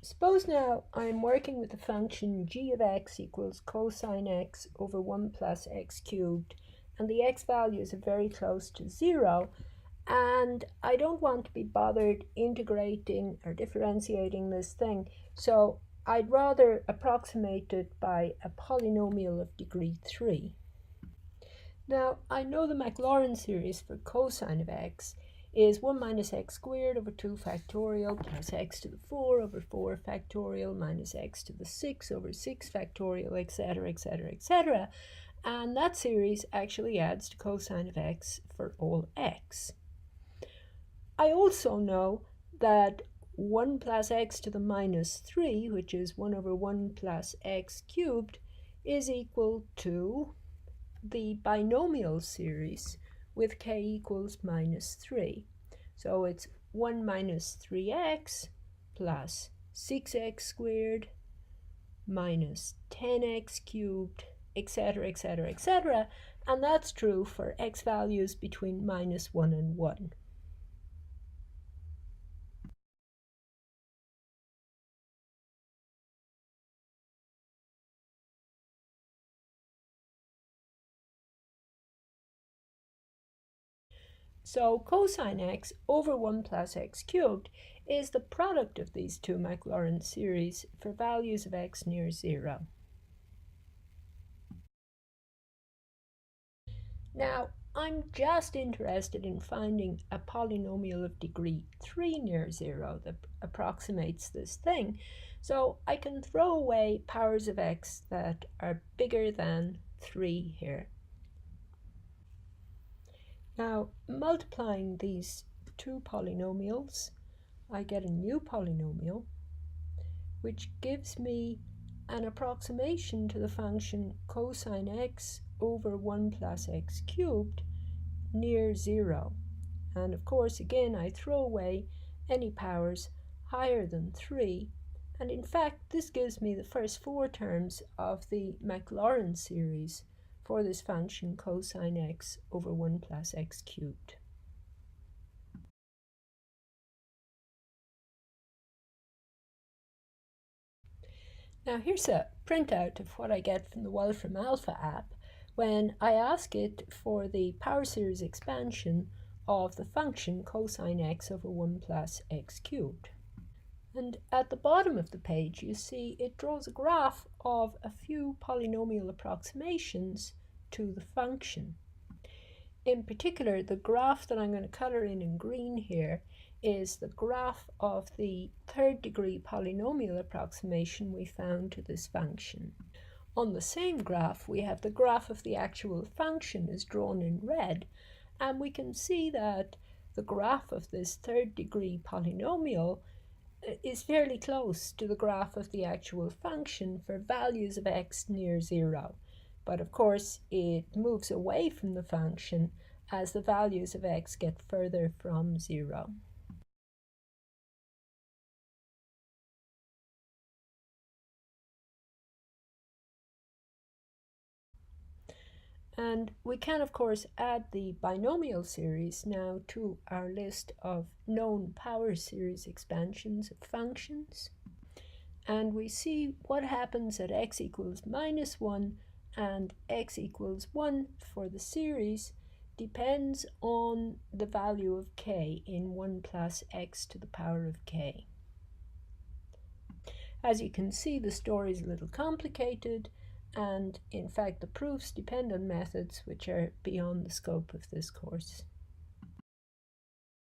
Suppose now I'm working with the function g of x equals cosine x over 1 plus x cubed, and the x values are very close to 0, and I don't want to be bothered integrating or differentiating this thing, so I'd rather approximate it by a polynomial of degree 3. Now, I know the Maclaurin series for cosine of x is 1 minus x squared over 2 factorial plus x to the 4 over 4 factorial minus x to the 6 over 6 factorial, etc., etc., etc. And that series actually adds to cosine of x for all x. I also know that 1 plus x to the minus 3, which is 1 over 1 plus x cubed, is equal to the binomial series with k equals minus 3. So it's 1 minus 3x plus 6x squared minus 10x cubed, etc., etc., etc. And that's true for x values between minus 1 and 1. So cosine x over 1 plus x cubed is the product of these two Maclaurin series for values of x near 0. Now, I'm just interested in finding a polynomial of degree 3 near 0 that approximates this thing, so I can throw away powers of x that are bigger than 3 here. Now, multiplying these two polynomials, I get a new polynomial, which gives me an approximation to the function cosine x over 1 plus x cubed near 0. And of course, again, I throw away any powers higher than 3. And in fact, this gives me the first 4 terms of the Maclaurin series for this function cosine x over 1 plus x cubed. Now here's a printout of what I get from the Wolfram Alpha app when I ask it for the power series expansion of the function cosine x over 1 plus x cubed. And at the bottom of the page, you see it draws a graph of a few polynomial approximations to the function. In particular, the graph that I'm going to color in green here is the graph of the third degree polynomial approximation we found to this function. On the same graph, we have the graph of the actual function is drawn in red, and we can see that the graph of this third degree polynomial is fairly close to the graph of the actual function for values of x near 0. But of course, it moves away from the function as the values of x get further from 0. And we can, of course, add the binomial series now to our list of known power series expansions of functions. And we see what happens at x equals minus 1 and x equals 1 for the series depends on the value of k in 1 plus x to the power of k. As you can see, the story is a little complicated, and in fact the proofs depend on methods which are beyond the scope of this course.